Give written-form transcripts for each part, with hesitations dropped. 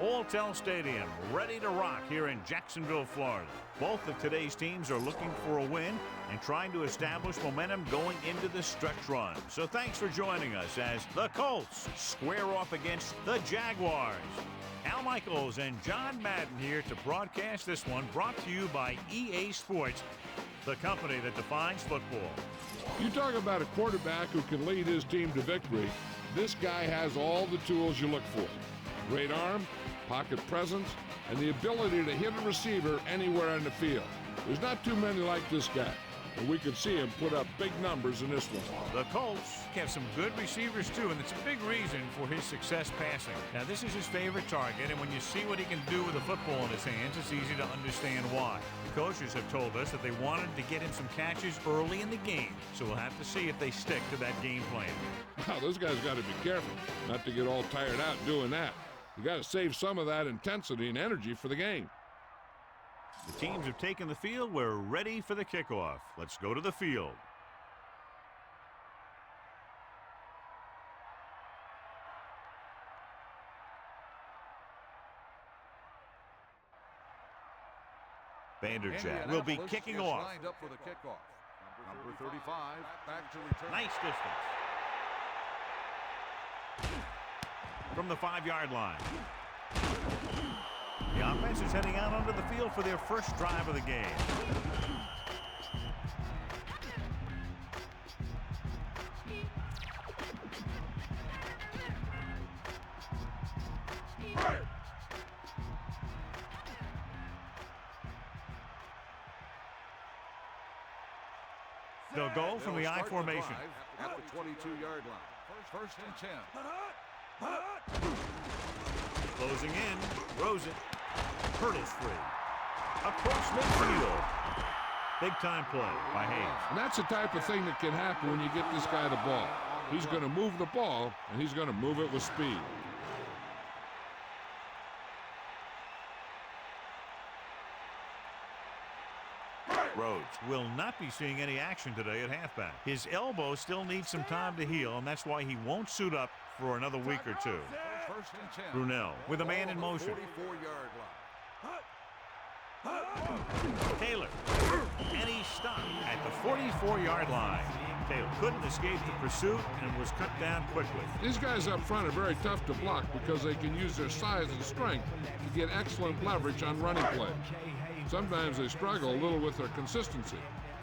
Alltel Stadium, ready to rock here in Jacksonville, Florida. Both of today's teams are looking for a win and trying to establish momentum going into the stretch run. So thanks for joining us as the Colts square off against the Jaguars. Al Michaels and John Madden here to broadcast this one, brought to you by EA Sports, the company that defines football. You talk about a quarterback who can lead his team to victory. This guy has all the tools you look for. Great arm, pocket presence, and the ability to hit a receiver anywhere on the field. There's not too many like this guy, and we could see him put up big numbers in this one. The Colts have some good receivers too, and it's a big reason for his success passing. Now, this is his favorite target, and when you see what he can do with a football in his hands, it's easy to understand why. The coaches have told us that they wanted to get him some catches early in the game, so we'll have to see if they stick to that game plan. Wow, those guys got to be careful not to get all tired out doing that. You got to save some of that intensity and energy for the game. The teams have taken the field. We're ready for the kickoff. Let's go to the field. Vanderjagt will be kicking off. Lined up for the kickoff. Number 35, back to return. Nice distance. From the 5-yard line. The offense is heading out onto the field for their first drive of the game. They'll go from the I formation. At the 22-yard line. First and 10. Closing in. Rosen. Hurdles free. Across midfield. Big time play by Hayes. And that's the type of thing that can happen when you get this guy the ball. He's going to move the ball, and he's going to move it with speed. Rhodes will not be seeing any action today at halfback. His elbow still needs some time to heal, and that's why he won't suit up for another week or two. First and 10. Brunell with a man in motion. 44-yard line. Taylor, and he stopped at the 44-yard line. Taylor couldn't escape the pursuit and was cut down quickly. These guys up front are very tough to block because they can use their size and strength to get excellent leverage on running plays. Sometimes they struggle a little with their consistency,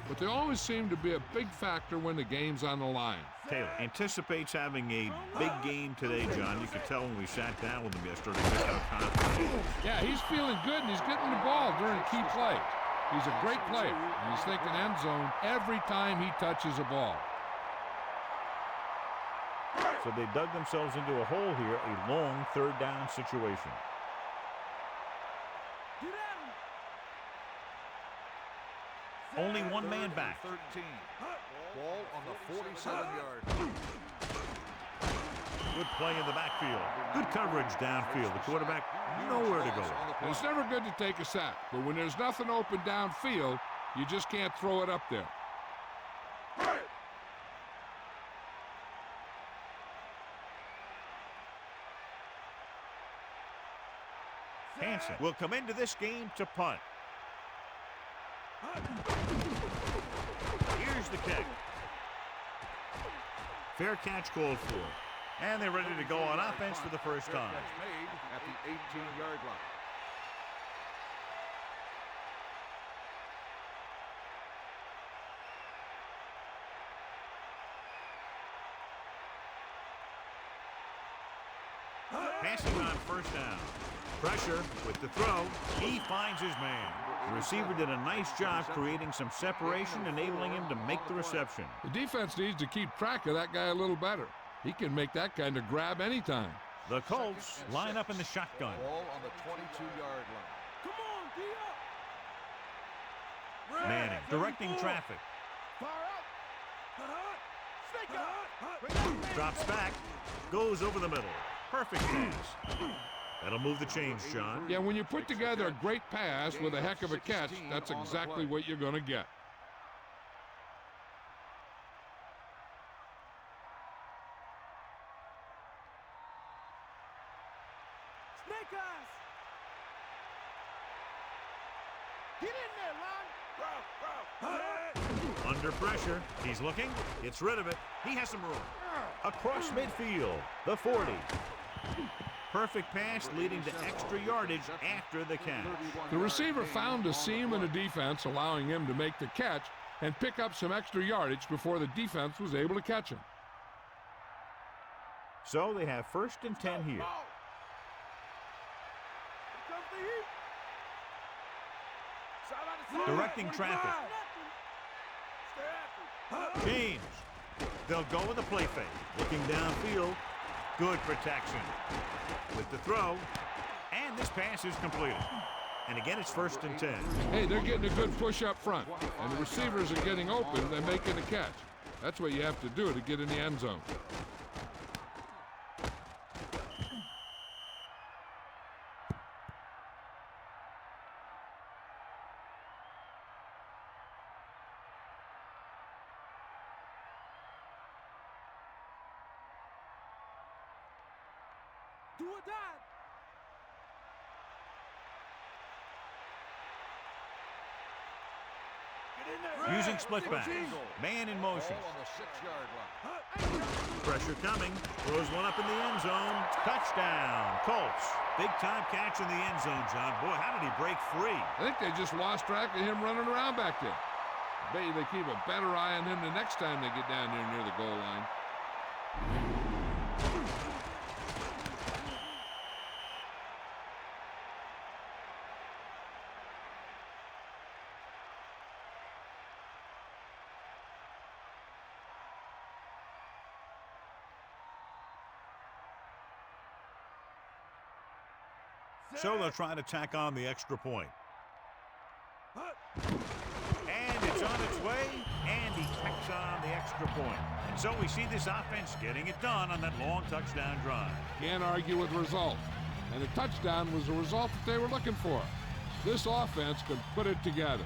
but they always seem to be a big factor when the game's on the line. Taylor anticipates having a big game today, John. You could tell when we sat down with him yesterday just how confident he is. Yeah, he's feeling good, and he's getting the ball during key plays. He's a great player, and he's thinking end zone every time he touches a ball. So they dug themselves into a hole here, a long third down situation. Only one man back. 13. Ball on the 47-yard. Good play in the backfield. Good coverage downfield. The quarterback nowhere to go. It's never good to take a sack, but when there's nothing open downfield, you just can't throw it up there. Hansen will come into this game to punt. Here's the kick. Fair catch called for. And they're ready to go on offense for the first time. Made at the 18-yard line. Passing on first down. Pressure with the throw. He finds his man. The receiver did a nice job creating some separation, enabling him to make the reception. The defense needs to keep track of that guy a little better. He can make that kind of grab anytime. The Colts line up in the shotgun. Ball on the 22-yard line. Come on, D-up. Manning directing traffic. Drops back. Goes over the middle. Perfect pass. That'll move the chains, John. Yeah, when you put together a great pass with a heck of a catch, that's exactly what you're going to get. Get in there, Lon. Under pressure. He's looking. Gets rid of it. He has some room. Across midfield. The 40. Perfect pass leading to extra yardage after the catch. The receiver found a seam in the defense, allowing him to make the catch and pick up some extra yardage before the defense was able to catch him. So they have 1st and 10 here. Directing traffic. James. They'll go with a play fake. Looking downfield. Good protection. With the throw. And this pass is completed. And again, it's 1st and 10. Hey, they're getting a good push up front. And the receivers are getting open. They're making the catch. That's what you have to do to get in the end zone. Do or die. Using split back. Man in motion. On the 6-yard line. Pressure coming. Throws one up in the end zone. Touchdown. Colts. Big time catch in the end zone, John. Boy, how did he break free? I think they just lost track of him running around back there. I bet you they keep a better eye on him the next time they get down there near the goal line. So they'll try to tack on the extra point. And it's on its way, and he tacks on the extra point. And so we see this offense getting it done on that long touchdown drive. Can't argue with the result. And the touchdown was the result that they were looking for. This offense could put it together.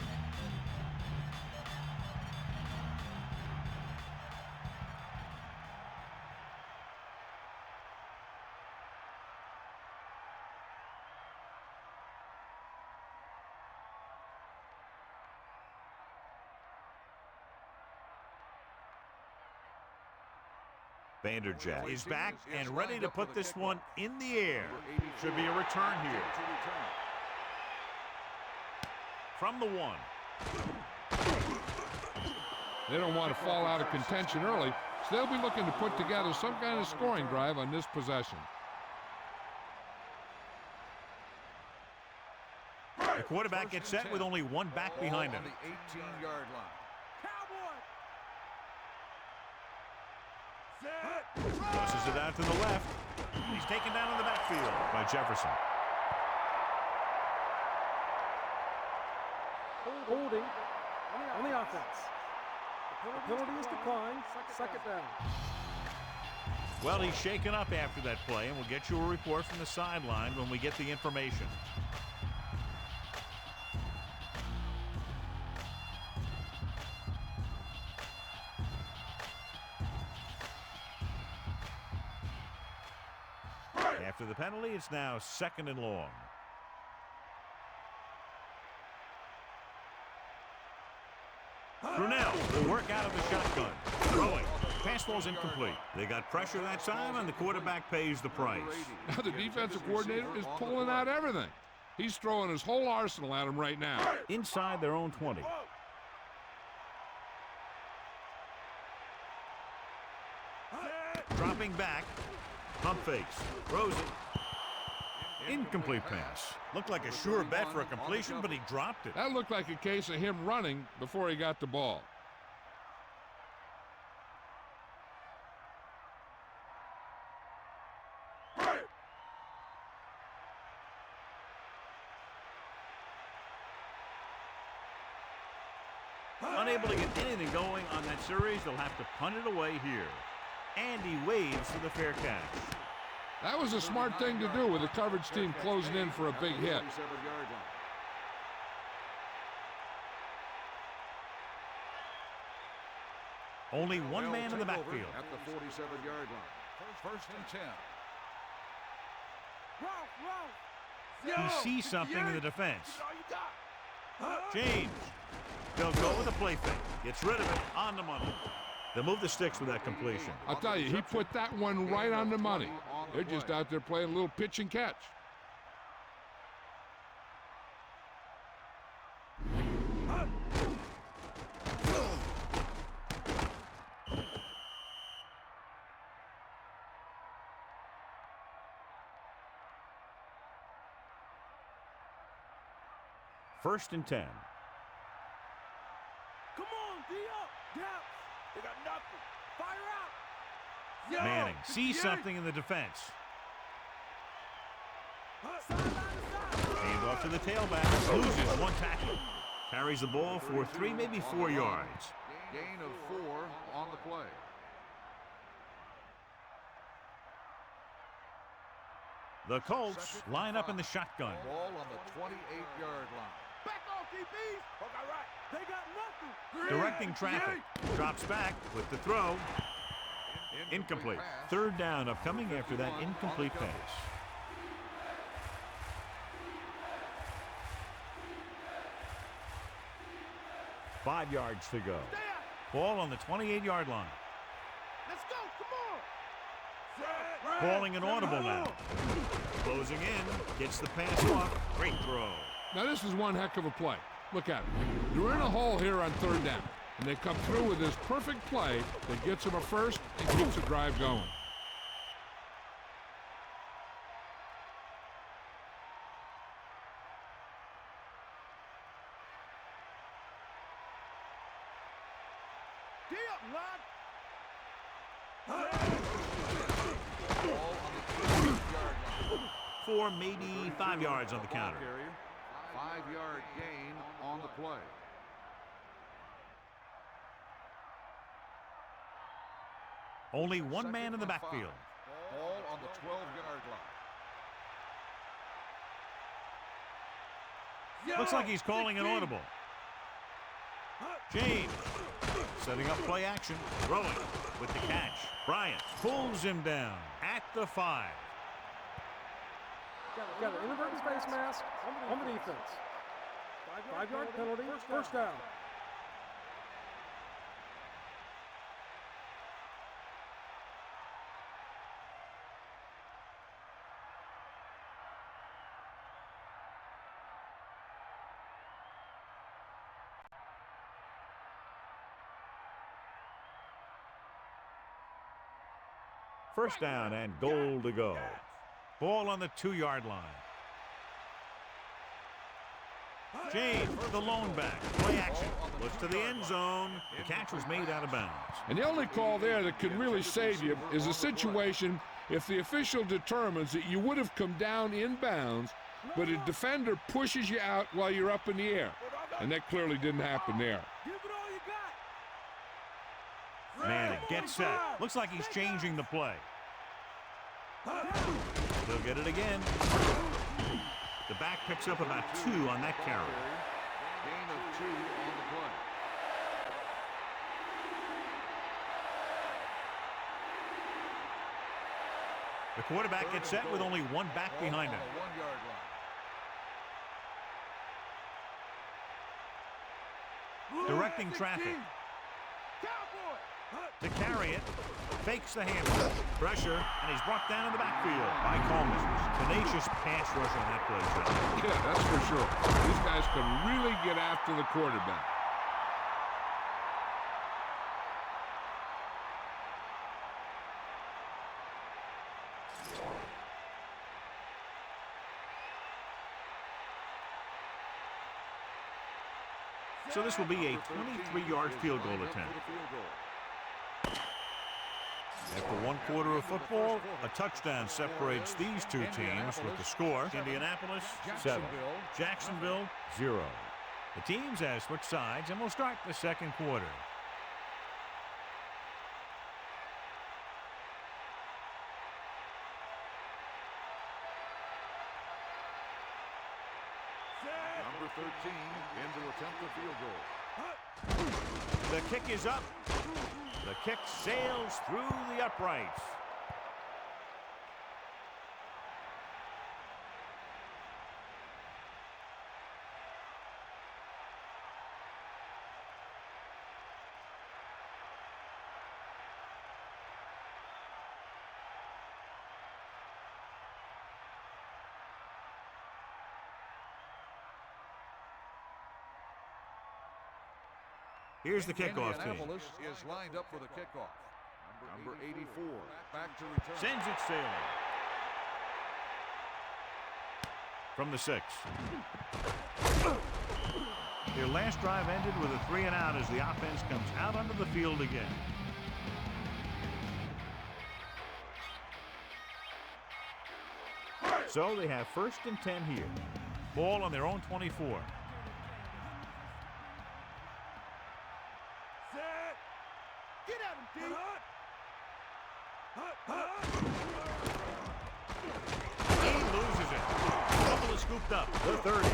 Vanderjagt is back and ready to put this one in the air. Should be a return here. From the 1. They don't want to fall out of contention early, so they'll be looking to put together some kind of scoring drive on this possession. The quarterback gets set with only one back behind him. On the 18-yard line. Tosses it out to the left. He's taken down in the backfield by Jefferson. Holding on the offense. The penalty is declined. Second down. Well, he's shaken up after that play, and we'll get you a report from the sideline when we get the information. After the penalty, it's now 2nd and long. Brunell will work out of the shotgun. Throwing. Pass falls incomplete. They got pressure that time, and the quarterback pays the price. Now the defensive coordinator is pulling out everything. He's throwing his whole arsenal at him right now. Inside their own 20. Dropping back. Pump fakes. Throws it. Incomplete pass. Looked like a sure bet for a completion, but he dropped it. That looked like a case of him running before he got the ball. Unable to get anything going on that series, they'll have to punt it away here. And he waves for the fair catch. That was a smart thing to do with the coverage team closing in for a big hit. Only one man in the backfield. At the 47-yard line. First and 10. He sees something in the defense. James. They'll go with a play fake. Gets rid of it on the money. They'll move the sticks with that completion. I'll tell you, he put that one right on the money. They're just out there playing a little pitch and catch. First and 10. Come on, D-up. Gaps. They got nothing. Fire out. Manning sees something in the defense. Hand off to the tailback. Loses one tackle. Carries the ball for 3, maybe 4 yards. Gain of 4 on the play. The Colts line up in the shotgun. Ball on the 28-yard line. Back off, DBs. All right. They got nothing. Directing traffic. Drops back with the throw. Incomplete. Third down upcoming after that incomplete pass. Five yards to go. Ball on the 28-yard line. Let's go. Come on. Calling an audible now. Closing in. Gets the pass off. Great throw. Now this is one heck of a play. Look at it. You're in a hole here on third down, and they come through with this perfect play that gets them a first and keeps the drive going. Ball on the 8-yard line. 4, maybe 5 yards on the counter. 5-yard gain on the play. Only one man in the backfield. Ball on the 12-yard line. Looks like he's calling an audible. James setting up play action. Throwing with the catch. Bryant pulls him down at the 5. Got an inadvertent face mask on the defense. 5-yard penalty, first down. First down and goal to go. Ball on the 2-yard line. James, the lone back. Play action. Looks to the end zone. The catch was made out of bounds. And the only call there that can really save you is a situation if the official determines that you would have come down in bounds, but a defender pushes you out while you're up in the air. And that clearly didn't happen there. Give it all you got. Manning gets set. Looks like he's changing the play. They'll get it again. The back picks up about 2 on that carry. Gain of 2 on the play. The quarterback gets set with only one back behind him. On the 1-yard line. Directing traffic. To carry it. Fakes the handoff. Pressure, and he's brought down in the backfield by Coleman. Tenacious pass rush on that play. Yeah, that's for sure. These guys can really get after the quarterback. So this will be a 23-yard field goal attempt. After 1 quarter of football, a touchdown separates these two teams with the score. Indianapolis, 7. Jacksonville, 0. The teams have switched sides, and we'll start the second quarter. Number 13 in to attempt the field goal. The kick is up. The kick sails through the uprights. Here's the kickoff team. Indianapolis is lined up for the kickoff. Number 84, back to return. Sends it sailing. From the 6. Their last drive ended with a 3-and-out as the offense comes out onto the field again. So they have 1st and 10 here. Ball on their own 24. Set. Get at him, D. He loses it. Trouble is scooped up. The 30.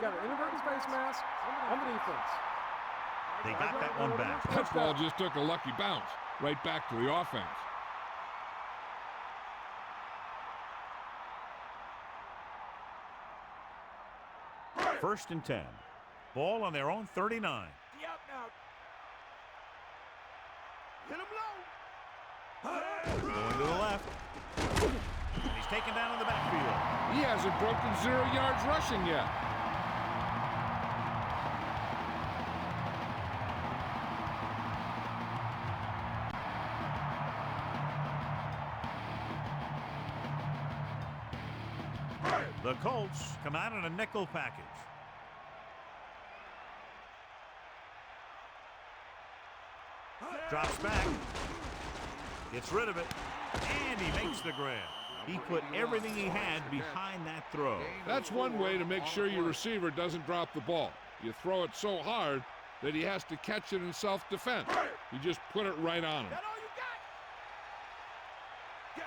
Got an inadvertent face mask on the defense. They got that one back. That ball just took a lucky bounce right back to the offense. First and 10. Ball on their own 39. D out now. Hit him low. Going to the left. And he's taken down in the backfield. He hasn't broken 0 yards rushing yet. The Colts come out in a nickel package. Drops back. Gets rid of it. And he makes the grab. He put everything he had behind that throw. That's one way to make sure your receiver doesn't drop the ball. You throw it so hard that he has to catch it in self-defense. You just put it right on him. That all you got?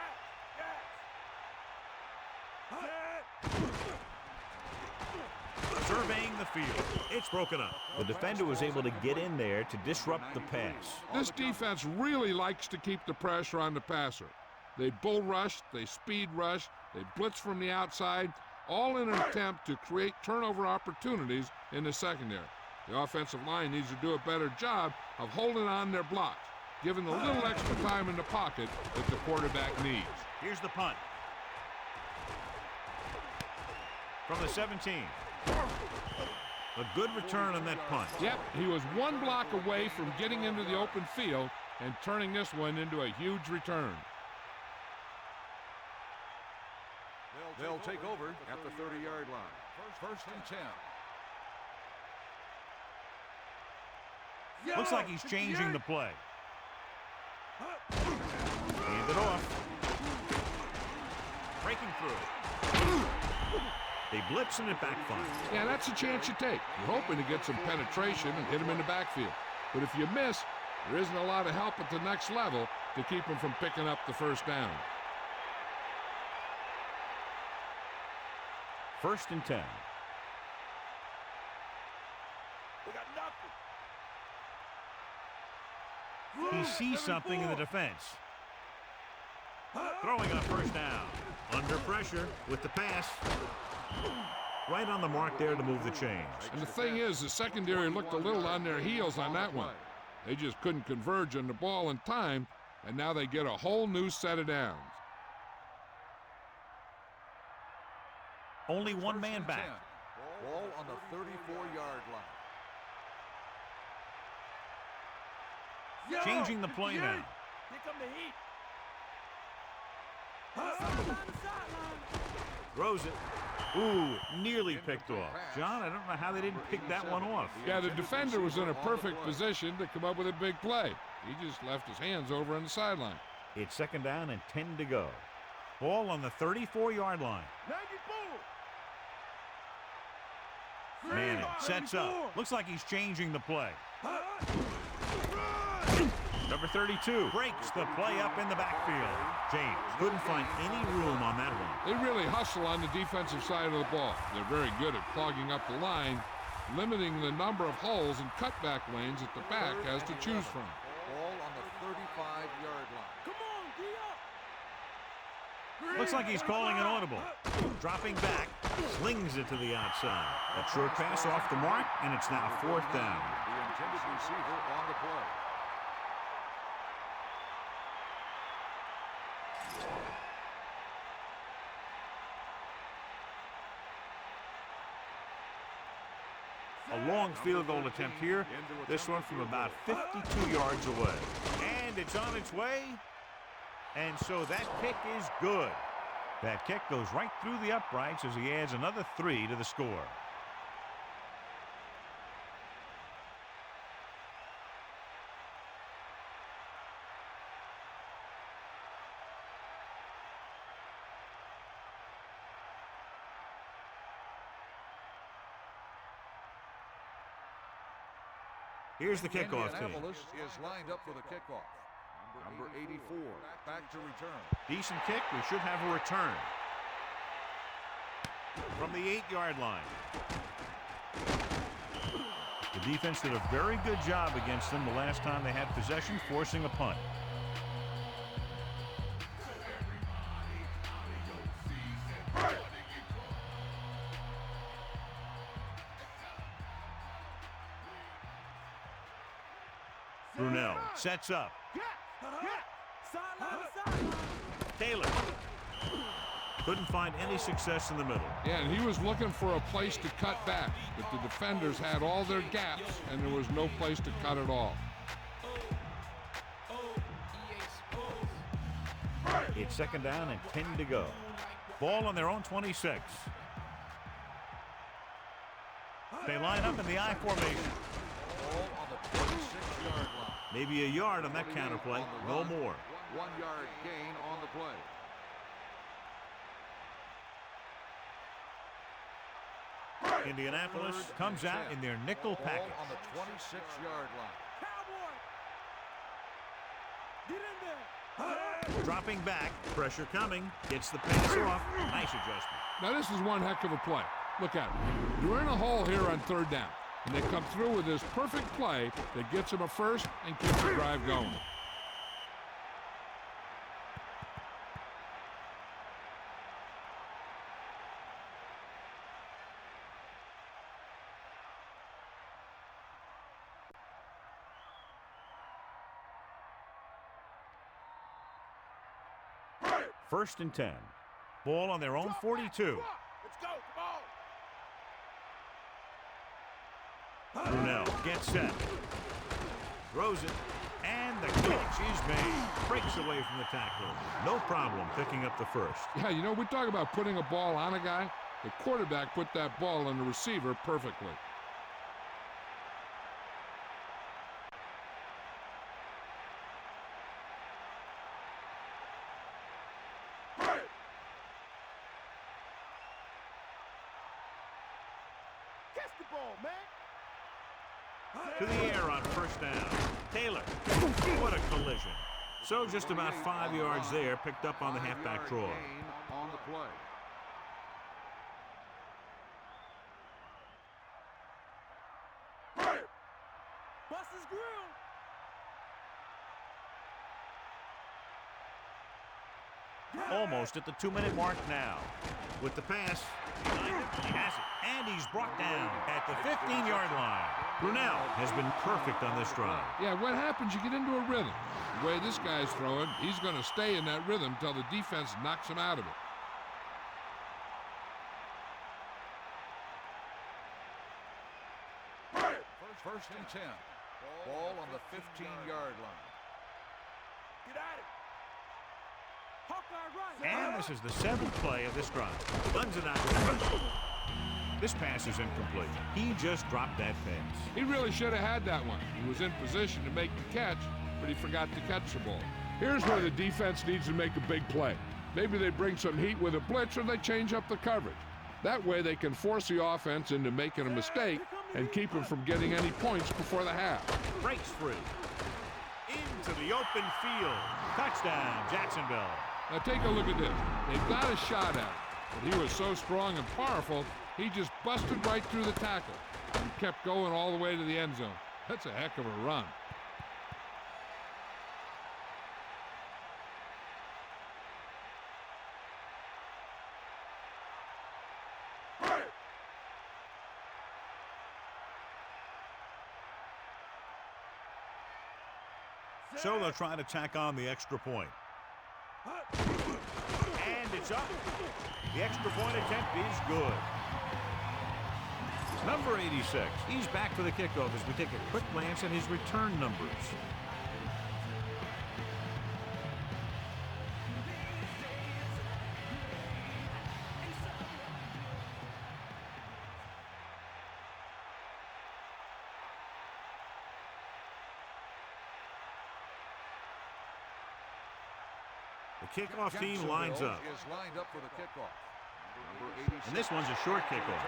Set. Surveying the field. It's broken up. The defender was able to get in there to disrupt the pass. This defense really likes to keep the pressure on the passer. They bull rush, they speed rush, they blitz from the outside, all in an attempt to create turnover opportunities in the secondary. The offensive line needs to do a better job of holding on their blocks, giving the little extra time in the pocket that the quarterback needs. Here's the punt. From the 17. A good return on that punt. Yep, he was one block away from getting into the open field and turning this one into a huge return. They'll take over at the 30-yard line. First and 10. Looks like he's changing the play. Hand it off. Breaking through. They blitz and it backfires. Yeah, that's a chance you take. You're hoping to get some penetration and hit him in the backfield. But if you miss, there isn't a lot of help at the next level to keep him from picking up the first down. First and 10. We got nothing. He sees something in the defense. Throwing on first down. Under pressure with the pass. Right on the mark there to move the chains. And the thing is, the secondary looked a little on their heels on that one. They just couldn't converge on the ball in time, and now they get a whole new set of downs. Only one man back. Ball on the 34-yard line. Changing the play now. Here come the heat. Sideline to sideline. Throws it. Ooh, nearly picked off. John, I don't know how they didn't pick that one off. Yeah, the defender was in a perfect position to come up with a big play. He just left his hands over on the sideline. It's second down and 10 to go. Ball on the 34-yard line. 94. Manning sets up. Looks like he's changing the play. Number 32 breaks the play up in the backfield. James couldn't find any room on that one. They really hustle on the defensive side of the ball. They're very good at clogging up the line, limiting the number of holes and cutback lanes that the back has to choose from. Ball on the 35-yard line. Come on, D up. Looks like he's calling an audible. Dropping back, slings it to the outside. A short pass off the mark, and it's now fourth down. The intended receiver on the play. A long field goal attempt here. This one from about 52 yards away. And it's on its way. And so that kick is good. That kick goes right through the uprights as he adds another 3 to the score. Here's the kickoff team. Indianapolis is lined up for the kickoff. Number 84, back to return. Decent kick. We should have a return. From the 8-yard line. The defense did a very good job against them the last time they had possession, forcing a punt. Brunell sets up. Taylor couldn't find any success in the middle. Yeah, and he was looking for a place to cut back, but the defenders had all their gaps, and there was no place to cut at all. It's second down and 10 to go. Ball on their own 26. They line up in the I formation. Ball on the 26-yard line. Maybe a yard on that counter play. No more. 1-yard gain on the play. Indianapolis comes out in their nickel Ball package. on the 26-yard line. Cowboy! Get in there! Dropping back. Pressure coming. Gets the pass off. Nice adjustment. Now, this is one heck of a play. Look at it. You're in a hole here on third down, and they come through with this perfect play that gets them a first and keeps the drive going. First and 10. Ball on their own 42. Let's go! Come on! Brunell gets set. Throws it. And the catch is made. Breaks away from the tackler. No problem picking up the first. Yeah, you know, we talk about putting a ball on a guy. The quarterback put that ball on the receiver perfectly. Catch the ball, man! To the air on first down. Taylor. What a collision. So just about 5 yards there, picked up on the halfback draw. Gain on the play. Bust his grill! Almost at the 2-minute mark now. With the pass, he has it, and he's brought down at the 15-yard line. Brunell has been perfect on this drive. Yeah, what happens, you get into a rhythm. The way this guy's throwing, he's going to stay in that rhythm until the defense knocks him out of it. First and 10. Ball on the 15-yard line. Get at it! Hawkeye right! And this is the 7th play of this drive. Runs it out. This pass is incomplete. He just dropped that pass. He really should have had that one. He was in position to make the catch, but he forgot to catch the ball. Here's where the defense needs to make a big play. Maybe they bring some heat with a blitz or they change up the coverage. That way they can force the offense into making a mistake and keep him from getting any points before the half. Breaks free. Into the open field. Touchdown, Jacksonville. Now take a look at this. They've got a shot at him, but he was so strong and powerful, he just busted right through the tackle and kept going all the way to the end zone. That's a heck of a run. So they'll try to tack on the extra point. And it's up. The extra point attempt is good. Number 86. He's back for the kickoff as we take a quick glance at his return numbers. The kickoff team lines up. Is lined up for the kickoff. Number 86. And this one's a short kickoff.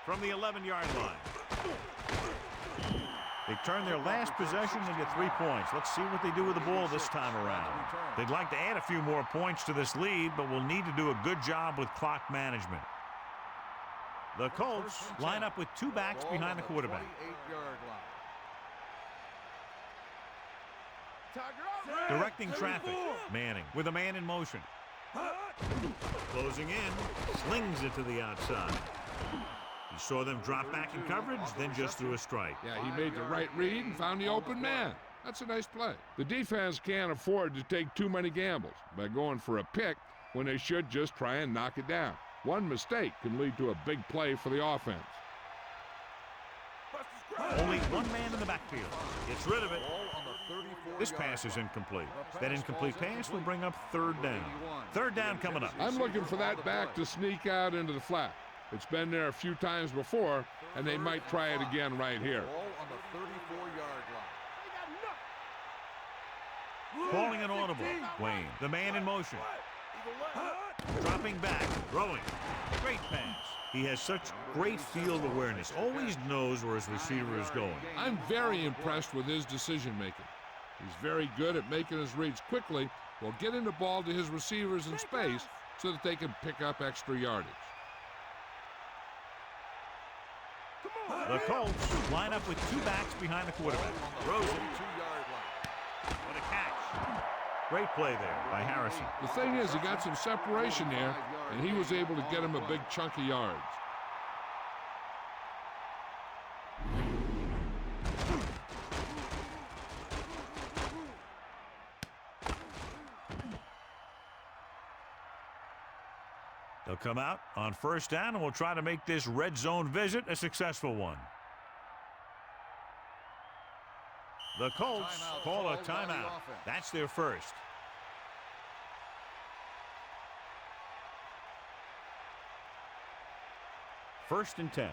From the 11-yard line. They turn their last possession into 3 points. Let's see what they do with the ball this time around. They'd like to add a few more points to this lead, but will need to do a good job with clock management. The Colts line up with 2 backs behind the quarterback. 28-yard line. Directing traffic. Manning with a man in motion. Closing in. Slings it to the outside. He saw them drop back in coverage, then just threw a strike. Yeah, he made the right read and found the open man. That's a nice play. The defense can't afford to take too many gambles by going for a pick when they should just try and knock it down. One mistake can lead to a big play for the offense. Only one man in the backfield. Gets rid of it. This pass is incomplete. That incomplete pass will bring up 3rd down. 3rd down coming up. I'm looking for that back to sneak out into the flat. It's been there a few times before, and they might try it again right here. Ball on the 34-yard line. Calling an audible. Wayne, the man in motion. Dropping back, throwing. Great pass. He has such great field awareness. Always knows where his receiver is going. I'm very impressed with his decision-making. He's very good at making his reads quickly while getting the ball to his receivers in space so that they can pick up extra yardage. The Colts line up with 2 backs behind the quarterback. Rosen. 2-yard line. What a catch. Great play there by Harrison. The thing is, he got some separation there, and he was able to get him a big chunk of yards. They'll come out on 1st down, and we'll try to make this red zone visit a successful one. The Colts call a timeout. That's their first. First and 10.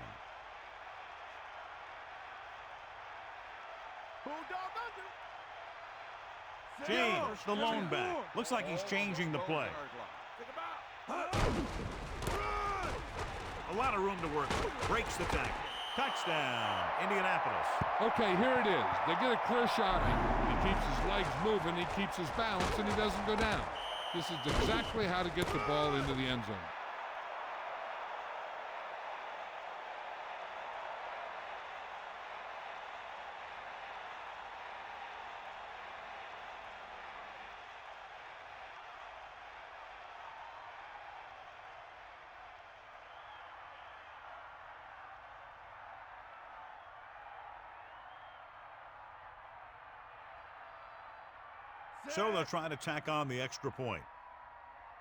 James, the lone back. Looks like he's changing the play. A lot of room to work with. Breaks the tackle. Touchdown, Indianapolis. Okay, here it is. They get a clear shot. He keeps his legs moving, he keeps his balance, and he doesn't go down. This is exactly how to get the ball into the end zone. So they'll try to tack on the extra point.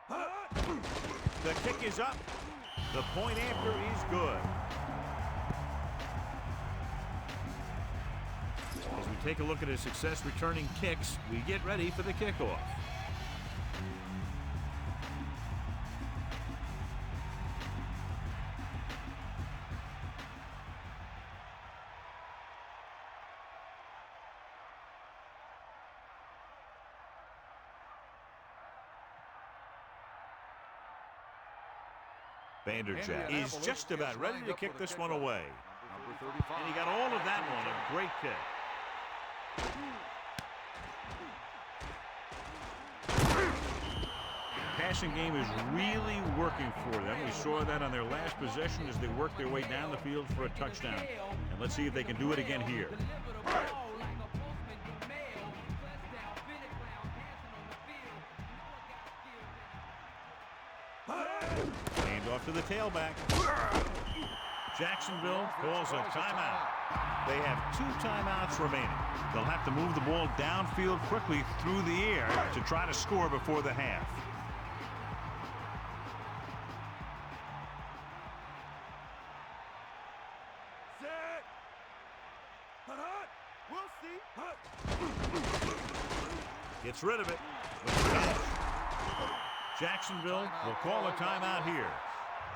The kick is up. The point after is good. As we take a look at his success returning kicks, we get ready for the kickoff. Vanderjagt is just about ready to kick this one away. And he got all of that one, a great kick. Passing game is really working for them. We saw that on their last possession as they worked their way down the field for a touchdown. And let's see if they can do it again here. Off to the tailback. Jacksonville calls a timeout. They have 2 timeouts remaining. They'll have to move the ball downfield quickly through the air to try to score before the half. We'll see. Gets rid of it with the catch. Jacksonville will call a timeout here.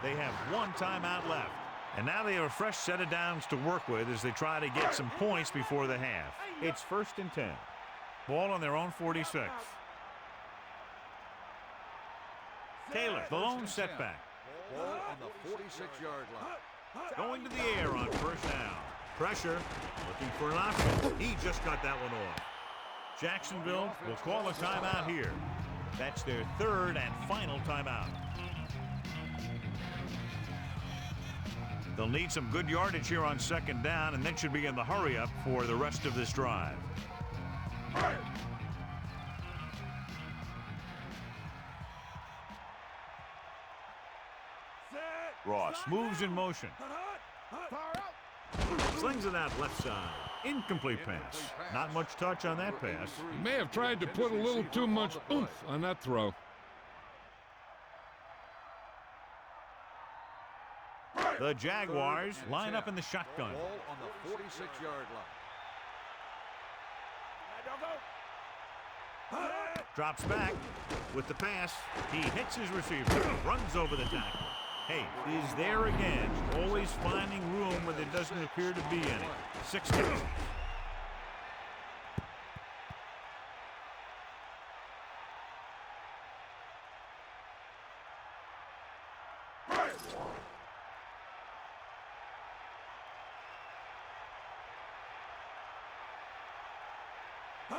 They have one timeout left. And now they have a fresh set of downs to work with as they try to get some points before the half. It's 1st and 10. Ball on their own 46. Taylor, the lone setback. Ball on the 46-yard line. Going to the air on 1st down. Pressure, looking for an option. He just got that one off. Jacksonville will call a timeout here. That's their 3rd and final timeout. They'll need some good yardage here on 2nd down and then should be in the hurry up for the rest of this drive. Ross moves in motion. Slings it out left side. Incomplete pass. Not much touch on that pass. He may have tried to put a little too much oomph on that throw. The Jaguars line up in the shotgun. Ball on the 46-yard line. Drops back with the pass. He hits his receiver. Runs over the tackle. Hey, he's there again. Always finding room where there doesn't appear to be any. 6 downs.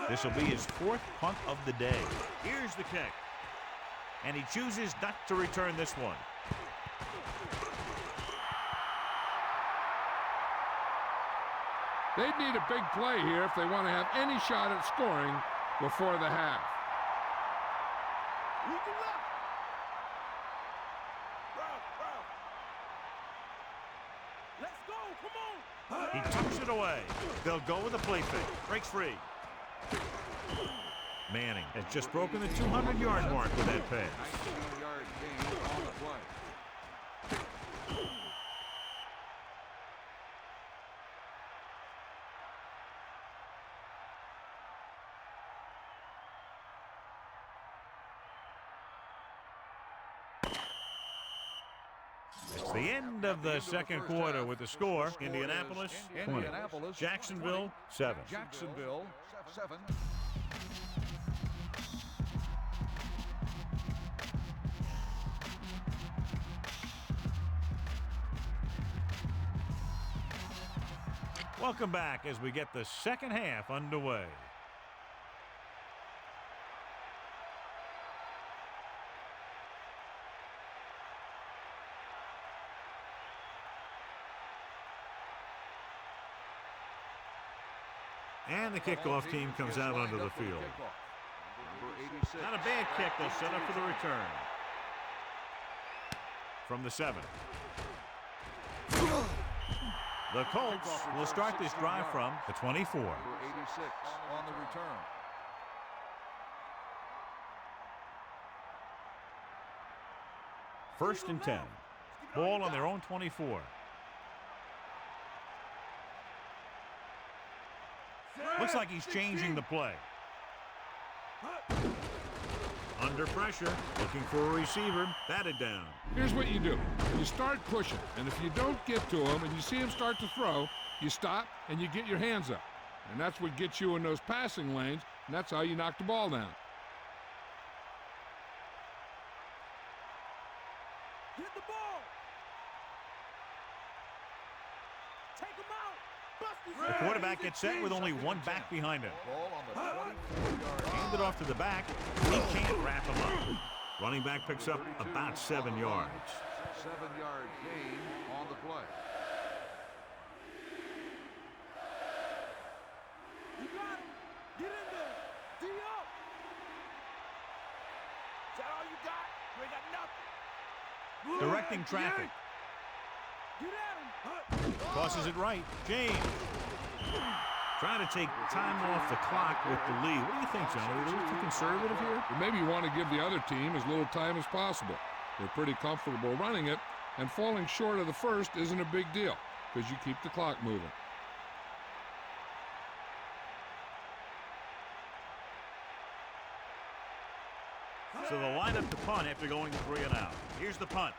This will be his 4th punt of the day. Here's the kick. And he chooses not to return this one. They'd need a big play here if they want to have any shot at scoring before the half. Let's go. Come on. He tucks it away. They'll go with a play fake. Breaks free. Manning has just broken the 200-yard mark with that pass. 19-yard gain on the play. It's the end of the second quarter with the score. Indianapolis 20. Jacksonville 7. Jacksonville 7. Welcome back as we get the second half underway. And the kickoff team comes out onto the field. Not a bad kick. They'll set up for the return. From the 7. The Colts will start this drive from the 24. Number 86 on the return. First and 10. Ball on their own 24. Looks like he's changing the play. Under pressure, looking for a receiver, batted down. Here's what you do. You start pushing, and if you don't get to him and you see him start to throw, you stop and you get your hands up. And that's what gets you in those passing lanes, and that's how you knock the ball down. Hit the ball. Take him out. Bust his The quarterback gets set with only one back behind him. Ball on the 24-yard line. Handed off to the back. He can't wrap him up. Running back picks up about 7 yards. 7-yard gain on the play. You got him. Get in there. D up. Is that all you got? You ain't got nothing. Directing traffic. Get at him. Tosses it right. James. Trying to take time off the clock with the lead. What do you think, John? Are they a little too conservative here? But maybe you want to give the other team as little time as possible. They're pretty comfortable running it, and falling short of the first isn't a big deal because you keep the clock moving. So they'll line up to punt after going 3 and out. Here's the punt.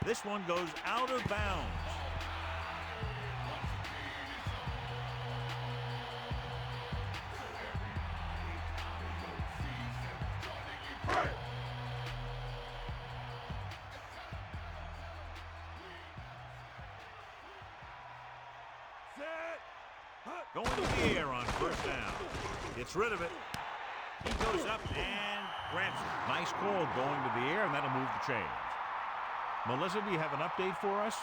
This one goes out of bounds. Going to the air on first down. Gets rid of it. He goes up and grabs it. Nice call going to the air, and that'll move the chains. Melissa, do you have an update for us?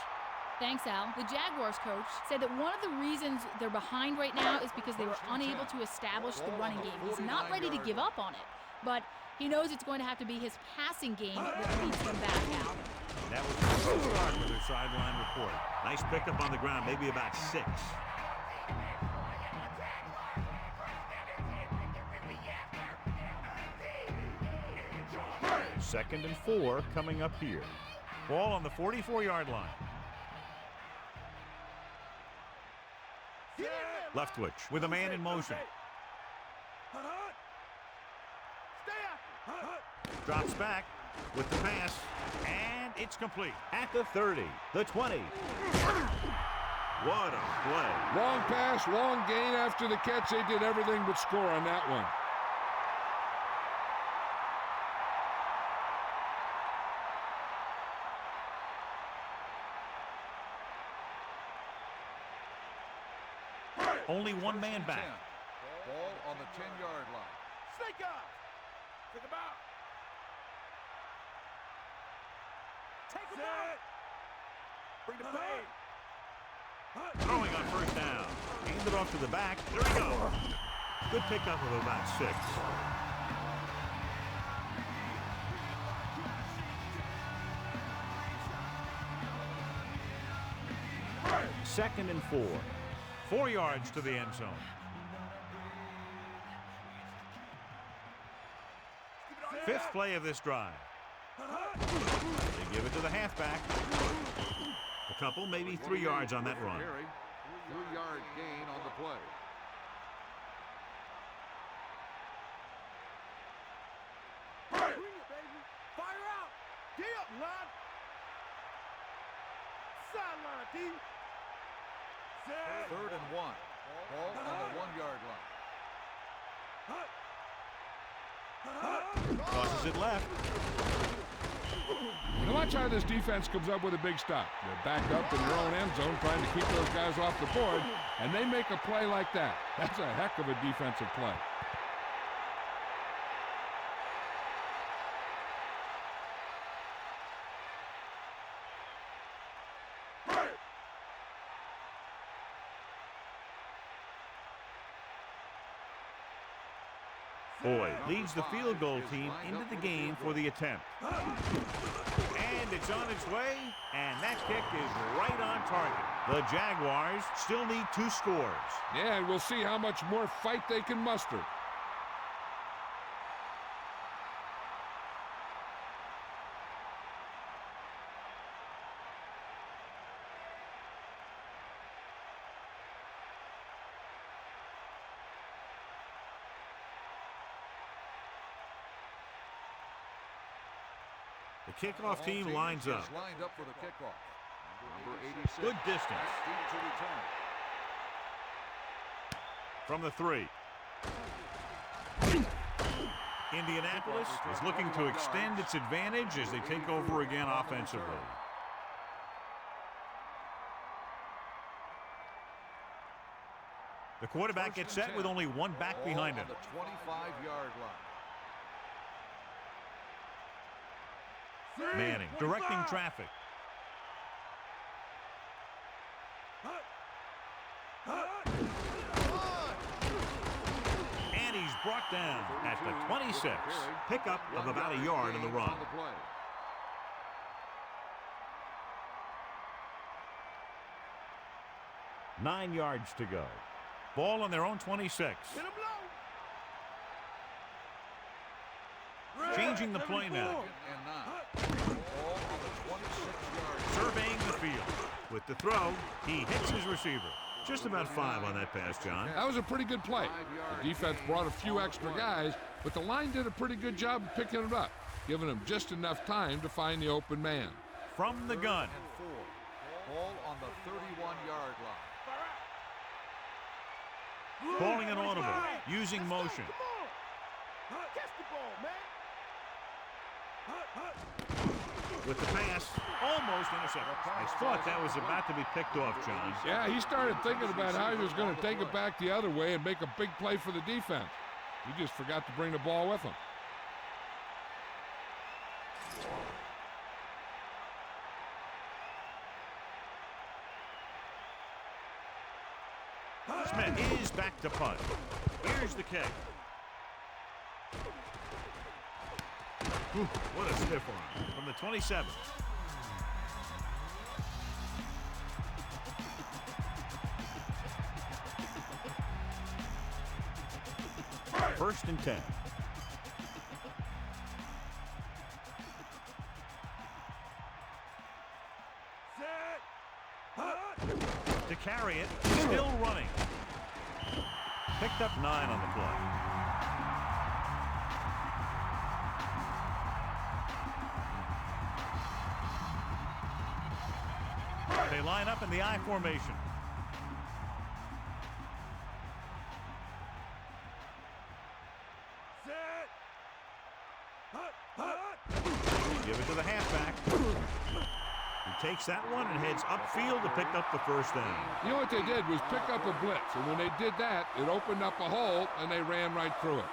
Thanks, Al. The Jaguars coach said that one of the reasons they're behind right now is because they were unable to establish the running game. He's not ready to give up on it, but he knows it's going to have to be his passing game that leads them back out. That was the first start with their sideline report. Nice pickup on the ground, maybe about 6. Second and 4 coming up here. Ball on the 44-yard line. Leftwich with a man in motion. Drops back with the pass, and it's complete. At the 30, the 20. What a play. Long pass, long gain after the catch. They did everything but score on that one. Only one man back. Ball on the 10-yard line. Snake up. Take him out. Take him out. Bring the pain. Throwing on first down. Hand it off to the back. There he goes. Good pickup of about 6. Second and 4. 4 yards to the end zone. Fifth play of this drive. They give it to the halfback. A couple, maybe 3 yards on that run. 3-yard gain on the play. Bring it, baby. Fire out. Get up, lad. Sideline, D. Third and 1. Ball on the 1-yard line. Tosses it left. Now watch how this defense comes up with a big stop. They're backed up in their own end zone trying to keep those guys off the board, and they make a play like that. That's a heck of a defensive play. Boyd leads the field goal team into the game for the attempt. And it's on its way, and that kick is right on target. The Jaguars still need 2 scores. Yeah, and we'll see how much more fight they can muster. The kickoff team lines up. Lined up for the kickoff. Number 86. Good distance. To return. From the 3. Indianapolis is looking to extend its advantage as they take over again offensively. The quarterback gets set with only one back behind him. On the 25-yard line. Manning directing traffic. And he's brought down at the 26. Pickup of about a yard in the run. 9 yards to go. Ball on their own 26. Changing the play now. Surveying the field. With the throw, he hits his receiver. Just about 5 on that pass, John. That was a pretty good play. The defense brought a few extra guys, but the line did a pretty good job of picking it up, giving them just enough time to find the open man. From the gun. And 4. Ball on the 31-yard line. Calling an audible. Using motion. Come on. Catch the ball, man. With the pass, almost intercepted. I thought that was about to be picked off, John. Yeah, he started thinking about how he was going to take it back the other way and make a big play for the defense. He just forgot to bring the ball with him. Smith is back to punt. Here's the kick. Whew, what a stiff arm from the 27. First and 10. To carry it, still running. Picked up 9 on the play. They line up in the I formation. Give it to the halfback. He takes that one and heads upfield to pick up the first down. You know what they did was pick up a blitz, and when they did that, it opened up a hole, and they ran right through it.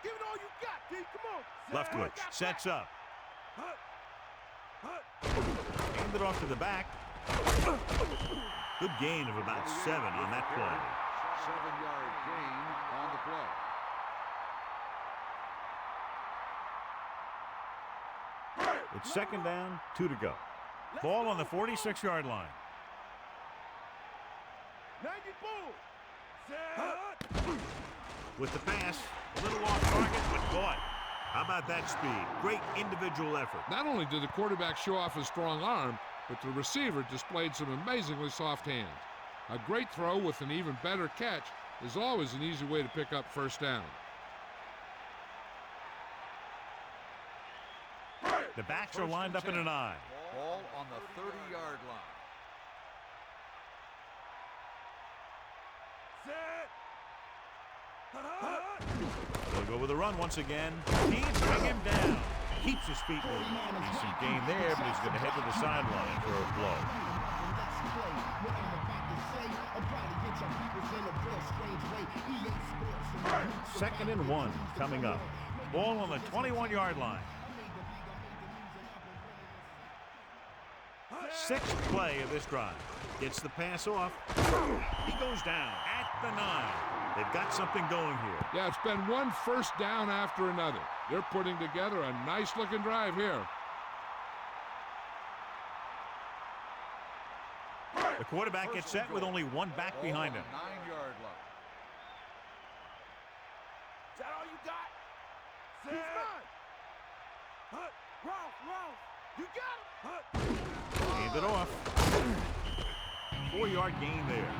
Give it all you got, D. Come on. Leftwich sets up. Hand it off to the back. Good gain of about 7 on that play. 7-yard gain on the play. It's second down, 2 to go. Ball on the 46-yard line. 90 bull. With the pass, a little off target, but caught. How about that speed? Great individual effort. Not only did the quarterback show off his strong arm, but the receiver displayed some amazingly soft hands. A great throw with an even better catch is always an easy way to pick up first down. The backs are lined up in an I. Ball on the 30-yard line. They'll go with a run once again. Can't bring him down. Keeps his feet moving. Decent gain there, but he's going to head to the sideline for a blow. Second and 1 coming up. Ball on the 21-yard line. 6th play of this drive. Gets the pass off. He goes down at the 9. They've got something going here. Yeah, it's been one first down after another. They're putting together a nice-looking drive here. The quarterback gets set with only one back behind him. 9-yard line. Is that all you got? He's mine. Ralph, you got him. Hand it off. 4-yard gain there.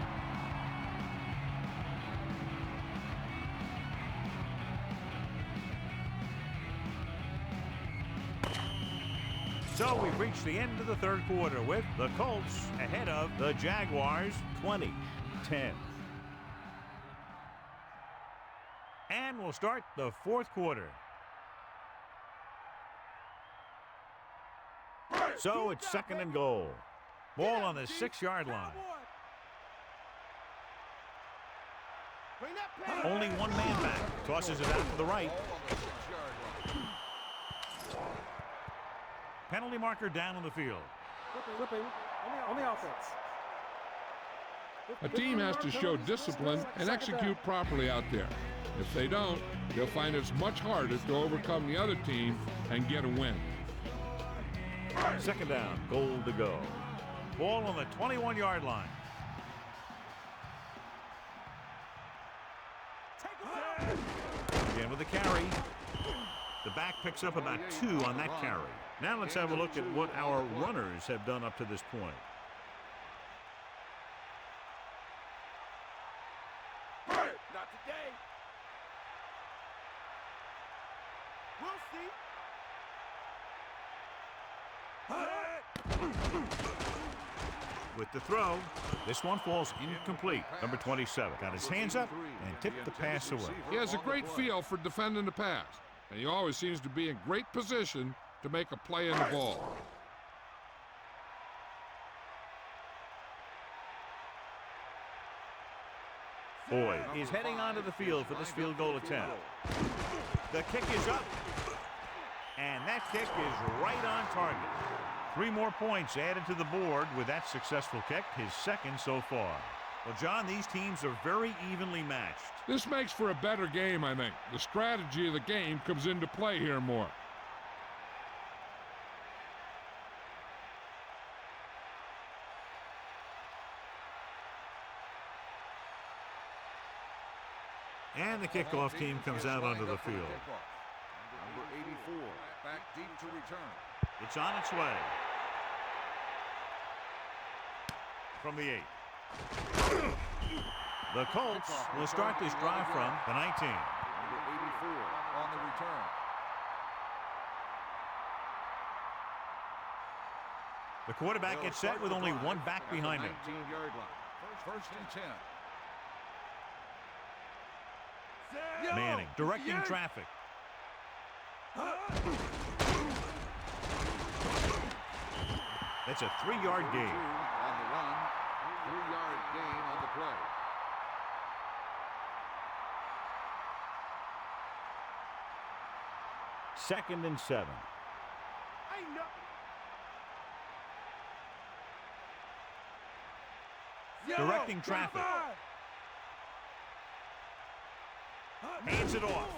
So we've reached the end of the third quarter with the Colts ahead of the Jaguars 20-10. And we'll start the fourth quarter. So it's second and goal. Ball on the 6-yard line. Only one man back. Tosses it out to the right. Ball on the 6-yard line. Penalty marker down on the field. Flipping on the offense. A team has to show discipline and execute properly out there. If they don't, they'll find it's much harder to overcome the other team and get a win. Second down, goal to go. Ball on the 21-yard line. Again with the carry. The back picks up about 2 on that carry. Now let's have a look at what our runners have done up to this point. Not today. We'll see. With the throw, this one falls incomplete. Number 27 got his hands up and tipped the pass away. He has a great feel for defending the pass, and he always seems to be in great position to make a play in the ball. Boyd is heading onto the field for this field goal attempt. The kick is up, and that kick is right on target. 3 more points added to the board with that successful kick, his second so far. Well, John, these teams are very evenly matched. This makes for a better game, I think. The strategy of the game comes into play here more. And the kickoff team comes out onto the field. Number 84, back deep to return. It's on its way. From the 8. The Colts will start this drive from the 19. Number 84 on the return. The quarterback gets set with only 1 back behind him. 19-yard line. First and 10. Manning directing traffic. That's a 3-yard gain. On the run, 3-yard gain on the play. Second and 7. Directing traffic. Hands it off.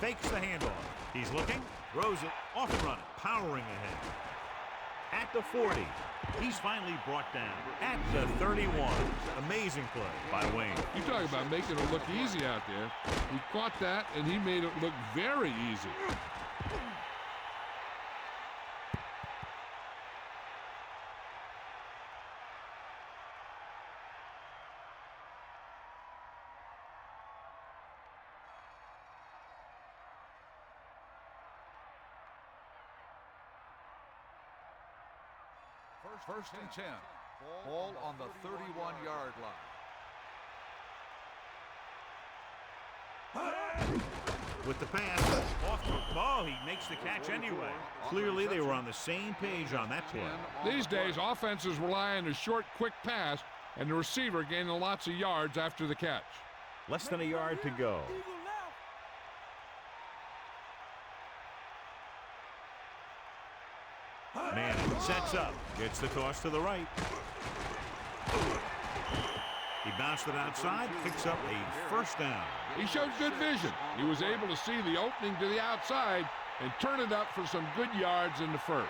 Fakes the handoff. He's looking. Throws it. Off and running. Powering ahead. At the 40. He's finally brought down. At the 31. Amazing play by Wayne. You talk about making it look easy out there. He caught that, and he made it look very easy. First and 10. Ball on the 31-yard line. With the pass. Off the ball. He makes the catch anyway. Clearly, they were on the same page on that play. These days, offenses rely on a short, quick pass, and the receiver gaining lots of yards after the catch. Less than a yard to go. Manning sets up, gets the toss to the right. He bounced it outside, picks up a first down. He showed good vision. He was able to see the opening to the outside and turn it up for some good yards in the first.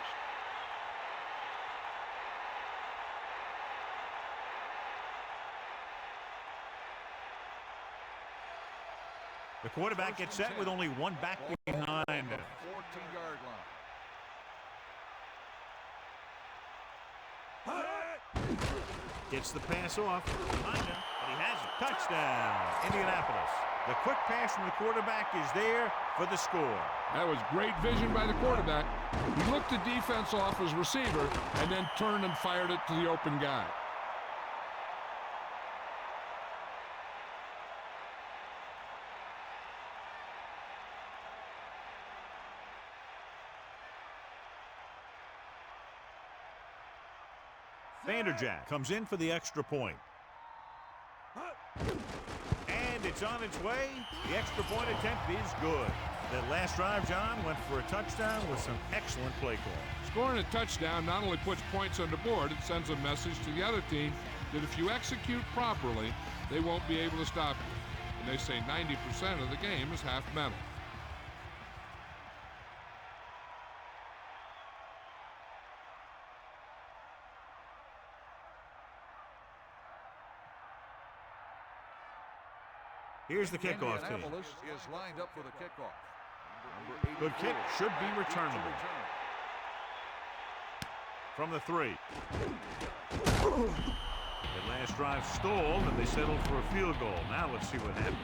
The quarterback gets set with only 1 back behind him. 14-yard line. Gets the pass off behind him, but he has it. Touchdown, Indianapolis. The quick pass from the quarterback is there for the score. That was great vision by the quarterback. He looked the defense off his receiver and then turned and fired it to the open guy. Vanderjack comes in for the extra point. And it's on its way. The extra point attempt is good. That last drive, John, went for a touchdown with some excellent play call. Scoring a touchdown not only puts points on the board, it sends a message to the other team that if you execute properly, they won't be able to stop you. And they say 90% of the game is half mental. Here's the kickoff team. Indianapolis is lined up for the kickoff. Good kick, should be returnable. From the 3. The last drive stalled, and they settled for a field goal. Now let's see what happens.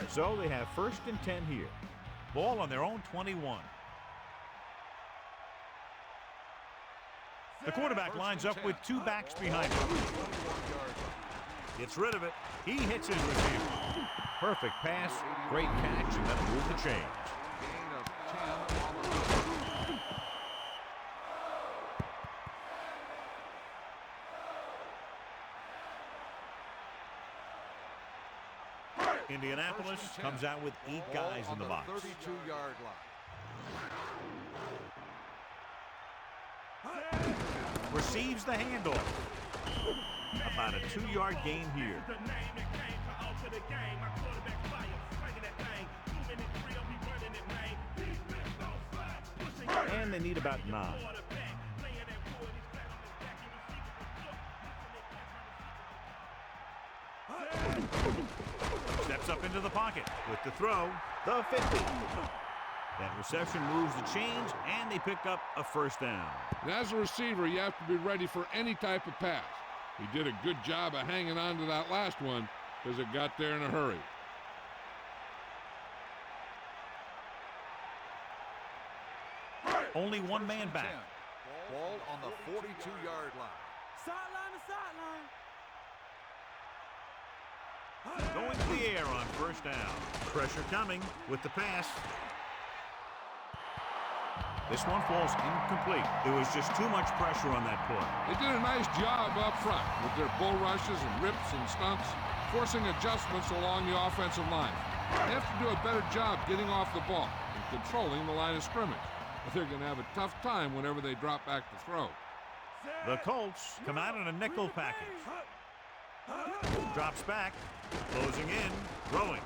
So they have 1st and 10 here. Ball on their own 21. The quarterback lines up with 2 backs behind him. Gets rid of it. He hits his receiver. Perfect pass, great catch, and that'll move the chains. Gain of 10 on the Indianapolis comes out with 8 guys in the box. 32-yard line. Receives the handoff. About a 2-yard gain here. And they need about 9. Steps up into the pocket with the throw, the 50. That reception moves the chains, and they pick up a 1st down. And as a receiver, you have to be ready for any type of pass. He did a good job of hanging on to that last one because it got there in a hurry. Only 1 man back. Ball on the 42-yard line. Sideline to sideline. Going to the air on 1st down. Pressure coming with the pass. This one falls incomplete. There was just too much pressure on that play. They did a nice job up front with their bull rushes and rips and stunts, forcing adjustments along the offensive line. They have to do a better job getting off the ball and controlling the line of scrimmage. But they're going to have a tough time whenever they drop back to throw. The Colts come out in a nickel package. Drops back, closing in, throwing.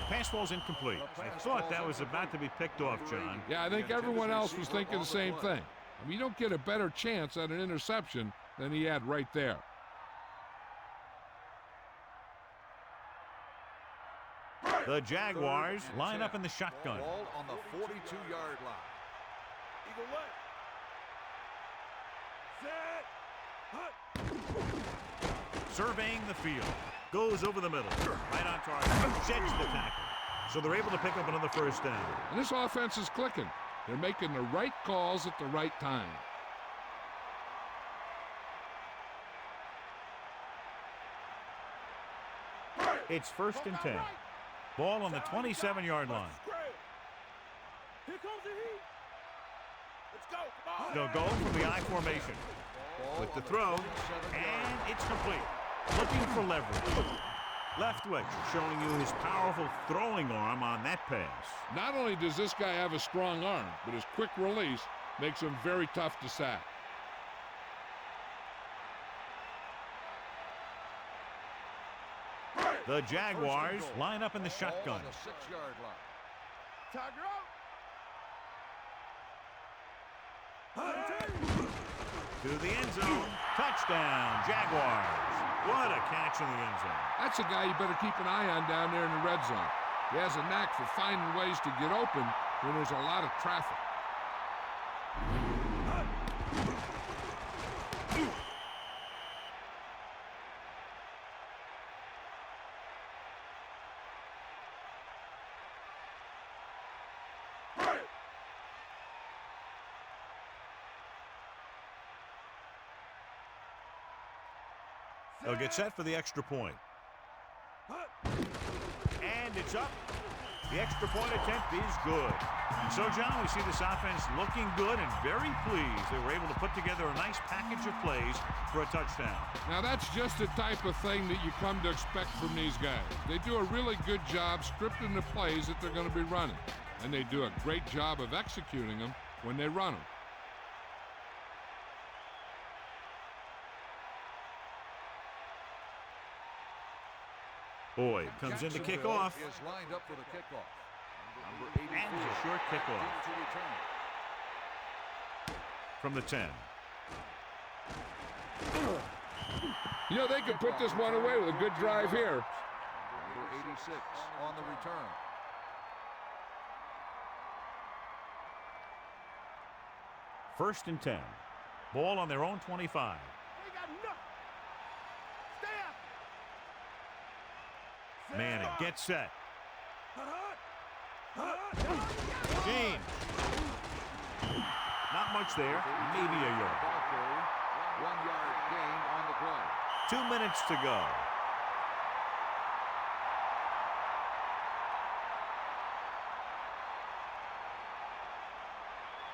Pass falls incomplete. I thought that was about to be picked off, John. Yeah, I think everyone else was thinking the same thing. I mean, you don't get a better chance at an interception than he had right there. The Jaguars line up in the shotgun. Ball on the 42-yard line. Eagle left. Set. Surveying the field. Goes over the middle. Right on target. Sheds the tackle. So they're able to pick up another 1st down. And this offense is clicking. They're making the right calls at the right time. It's 1st and 10. Ball on the 27-yard line. Here comes the heat. Let's go. Come on. They'll go from the I formation. With the throw, and it's complete. Looking for leverage. Leftwich showing you his powerful throwing arm on that pass. Not only does this guy have a strong arm, but his quick release makes him very tough to sack. The Jaguars line up in the shotgun. On the 6-yard line. Tiger out. To the end zone. Touchdown, Jaguars. What a catch in the end zone. That's a guy you better keep an eye on down there in the red zone. He has a knack for finding ways to get open when there's a lot of traffic. They'll get set for the extra point. And it's up. The extra point attempt is good. And so, John, we see this offense looking good and very pleased. They were able to put together a nice package of plays for a touchdown. Now, that's just the type of thing that you come to expect from these guys. They do a really good job scripting the plays that they're going to be running. And they do a great job of executing them when they run them. Boyd comes in to kick off. Is lined up for the kickoff. Number 84. And a short kickoff To return. from the 10. You know, they could put this one away with a good drive here. Number 86 on the return. First and 10. Ball on their own 25. They got nothing. Stay up. Manning gets set. James. James. Not much there. Maybe a yard. Ball carry. 1 yard gain on the play. 2 minutes to go.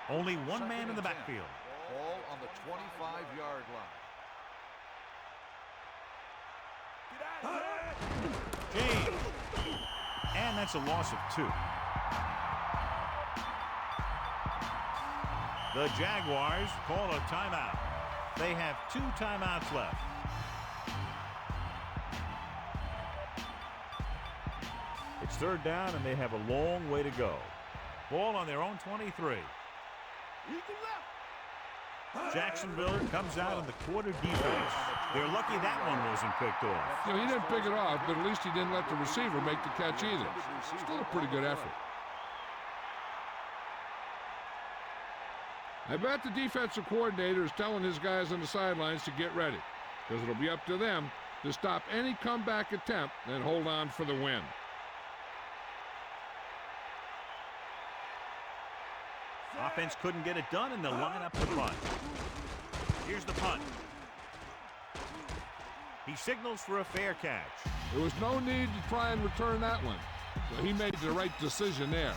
Only one Second man in and the 10. backfield. Ball on the 25-yard line. Get out of here. James. And that's a loss of 2. The Jaguars call a timeout. They have 2 timeouts left. It's third down, and they have a long way to go. Ball on their own 23. You can left. Jacksonville comes out in the quarter defense. They're lucky that one wasn't picked off. You know, he didn't pick it off, but at least he didn't let the receiver make the catch either. Still a pretty good effort. I bet the defensive coordinator is telling his guys on the sidelines to get ready, because it'll be up to them to stop any comeback attempt and hold on for the win. Offense couldn't get it done, and they'll line up the punt. Here's the punt. He signals for a fair catch. There was no need to try and return that one, so he made the right decision there.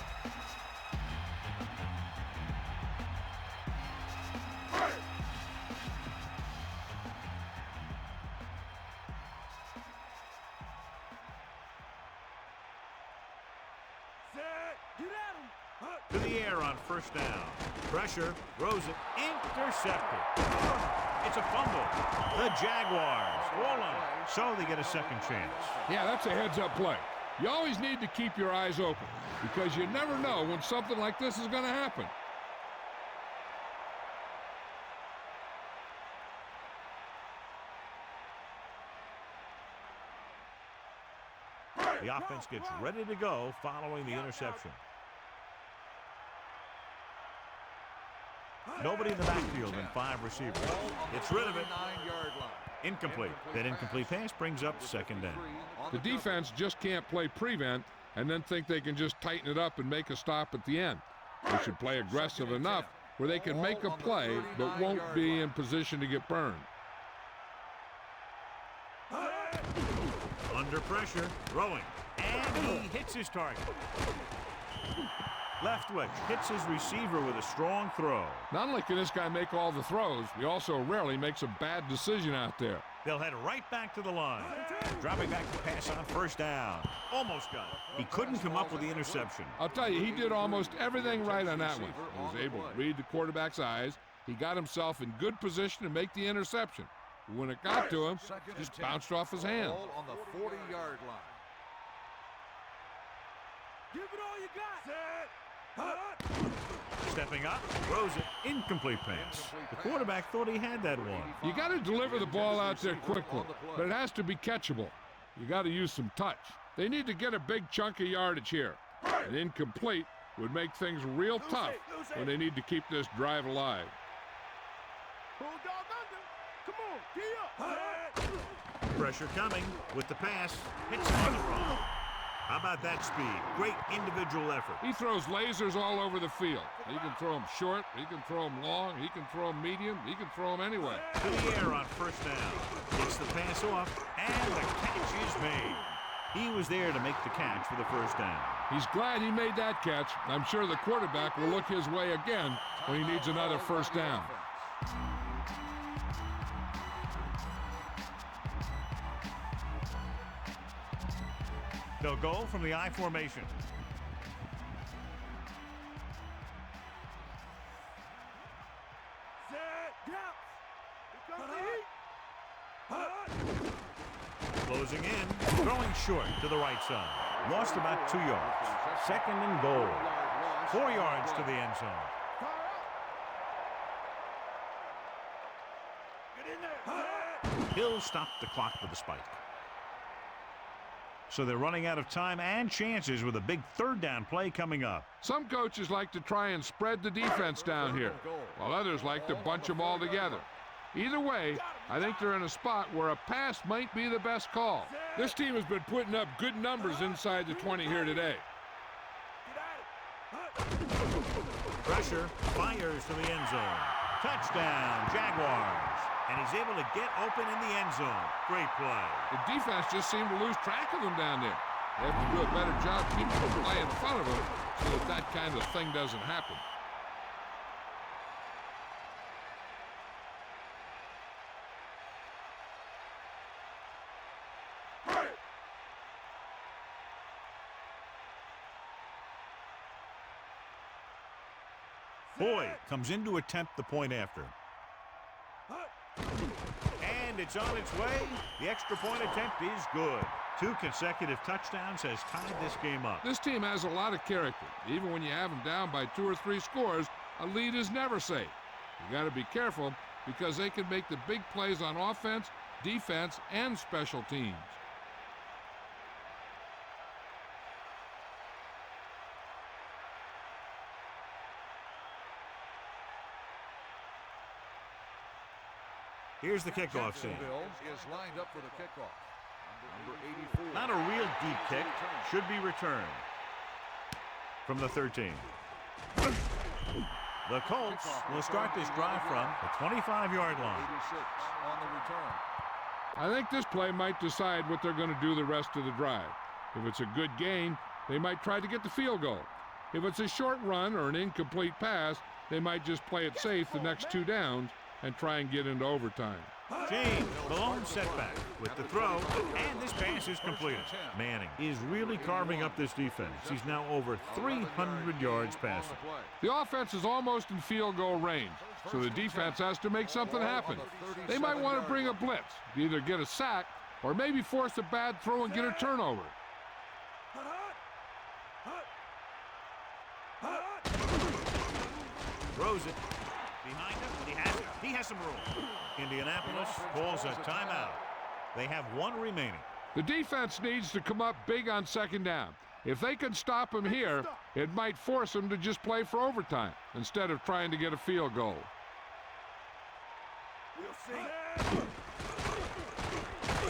To the air on first down. Pressure, throws it, intercepted. It's a fumble. The Jaguars roll on it, so they get a second chance. Yeah, that's a heads-up play. You always need to keep your eyes open, because you never know when something like this is going to happen. The offense gets ready to go following the interception. Nobody in the backfield and 5 receivers. Gets rid of it. 9-yard line. Incomplete. That incomplete pass brings up second down. The defense just can't play prevent and then think they can just tighten it up and make a stop at the end. They should play aggressive enough where they can make a play but won't be in position to get burned. Under pressure, throwing, and he hits his target. Leftwich hits his receiver with a strong throw. Not only can this guy make all the throws, he also rarely makes a bad decision out there. They'll head right back to the line. Dropping back to pass on first down. Almost got it. He couldn't come up with the interception. I'll tell you, he did almost everything right on that one. He was able to read the quarterback's eyes. He got himself in good position to make the interception. When it got to him, it just bounced off his hand. Ball on the 40-yard line. Give it all you got. Stepping up, throws it, incomplete pass. The quarterback thought he had that one. You got to deliver the ball out there quickly, but it has to be catchable. You got to use some touch. They need to get a big chunk of yardage here. An incomplete would make things real tough when they need to keep this drive alive. Bulldog under. Come on, gee up. Pressure coming with the pass. Hits him on the run. How about that speed? Great individual effort. He throws lasers all over the field. He can throw them short, he can throw them long, he can throw them medium, he can throw them anyway. To the air on first down. Gets the pass off, and the catch is made. He was there to make the catch for the first down. He's glad he made that catch. I'm sure the quarterback will look his way again when he needs another first down. They'll go from the I formation. Closing in, throwing short to the right side. Lost about 2 yards. Second and goal. 4 yards to the end zone. Get in there. He'll stop the clock with a spike. So they're running out of time and chances with a big third down play coming up. Some coaches like to try and spread the defense down here, while others like to bunch them all together. Either way, I think they're in a spot where a pass might be the best call. This team has been putting up good numbers inside the 20 here today. Pressure, fires to the end zone. Touchdown, Jaguars. And he's able to get open in the end zone. Great play. The defense just seemed to lose track of them down there. They have to do a better job keeping the play in front of them so that that kind of thing doesn't happen. Boyd comes in to attempt the point after. And it's on its way. The extra point attempt is good. 2 consecutive touchdowns has tied this game up. This team has a lot of character. Even when you have them down by 2 or 3 scores, a lead is never safe. You got to be careful because they can make the big plays on offense, defense, and special teams. Here's the kickoff scene. Is lined up for the kickoff. Number 84. Not a real deep kick. Should be returned. From the 13. The Colts will start this drive from the 25-yard line. 86 on the return. I think this play might decide what they're going to do the rest of the drive. If it's a good gain, they might try to get the field goal. If it's a short run or an incomplete pass, they might just play it safe the next 2 downs and try and get into overtime. James, the lone setback with the throw, and this pass is completed. Manning is really carving up this defense. He's now over 300 yards passing. The offense is almost in field goal range, so the defense has to make something happen. They might want to bring a blitz, either get a sack or maybe force a bad throw and get a turnover. Throws it. Behind him, and he has some room. Indianapolis calls a timeout. They have 1 remaining. The defense needs to come up big on second down. If they can stop him here, it might force them to just play for overtime instead of trying to get a field goal. We'll see.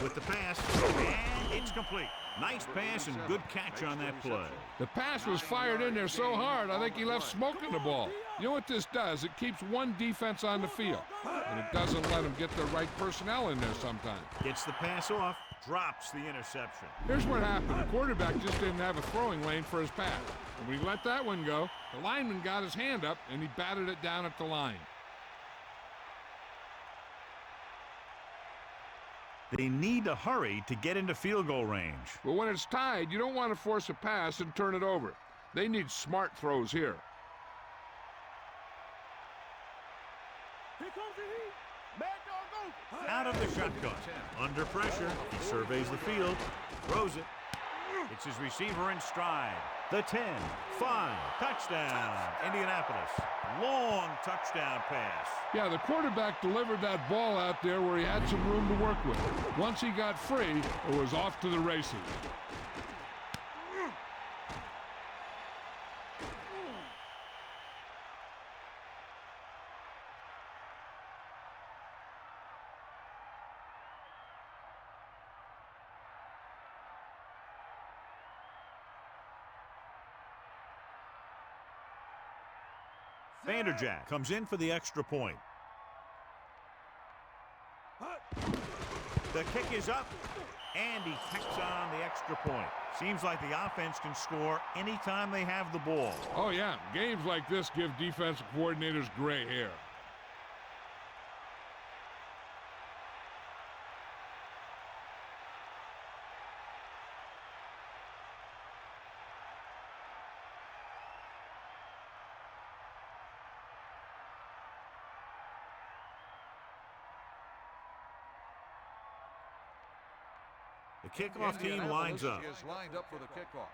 With the pass, and it's complete. Nice pass and good catch on that play. The pass was fired in there so hard, I think he left smoke in the ball. You know what this does? It keeps one defense on the field, and it doesn't let them get the right personnel in there sometimes. Gets the pass off, drops the interception. Here's what happened. The quarterback just didn't have a throwing lane for his pass. And when he let that one go, the lineman got his hand up, and he batted it down at the line. They need to hurry to get into field goal range. But when it's tied, you don't want to force a pass and turn it over. They need smart throws here. Here comes the heat. Mad dog over. Out of the shotgun. Under pressure, he surveys the field, throws it. It's his receiver in stride. The 10, 5, touchdown, Indianapolis. Long touchdown pass. Yeah, the quarterback delivered that ball out there where he had some room to work with. Once he got free, it was off to the races. Vanderjack comes in for the extra point. The kick is up, and he tacks on the extra point. Seems like the offense can score anytime they have the ball. Oh, yeah. Games like this give defensive coordinators gray hair. The kickoff team lines up. Is lined up for the kickoff.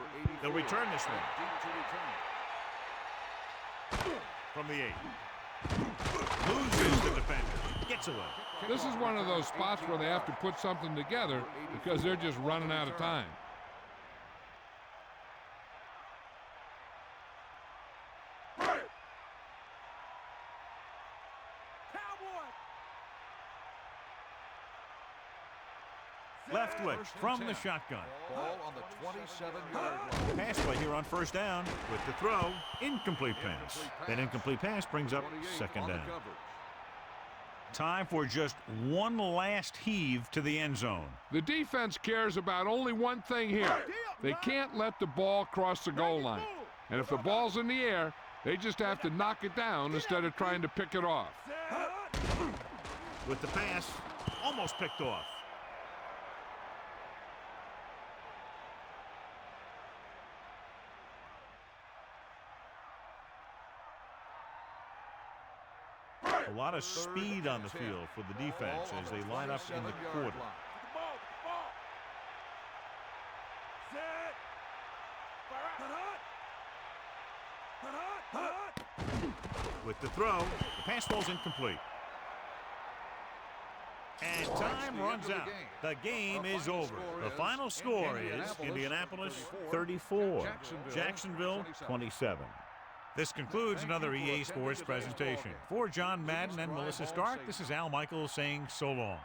Number 84. They'll return this one. Deep to return. From the 8. Loses the defender. Gets away. This is one of those spots where they have to put something together because they're just running out of time. Leftwich from the shotgun. Ball on the 27-yard line. Pass play here on first down with the throw. Incomplete pass. That incomplete pass brings up second down. Time for just one last heave to the end zone. The defense cares about only one thing here. They can't let the ball cross the goal line. And if the ball's in the air, they just have to knock it down instead of trying to pick it off. With the pass, almost picked off. A lot of speed on the field for the defense as they line up in the quarter. With the throw, the pass falls incomplete. And time runs out. The game is over. The final score is Indianapolis 34, Jacksonville 27. This concludes another EA Sports presentation. For John Madden and Melissa Stark, this is Al Michaels saying so long.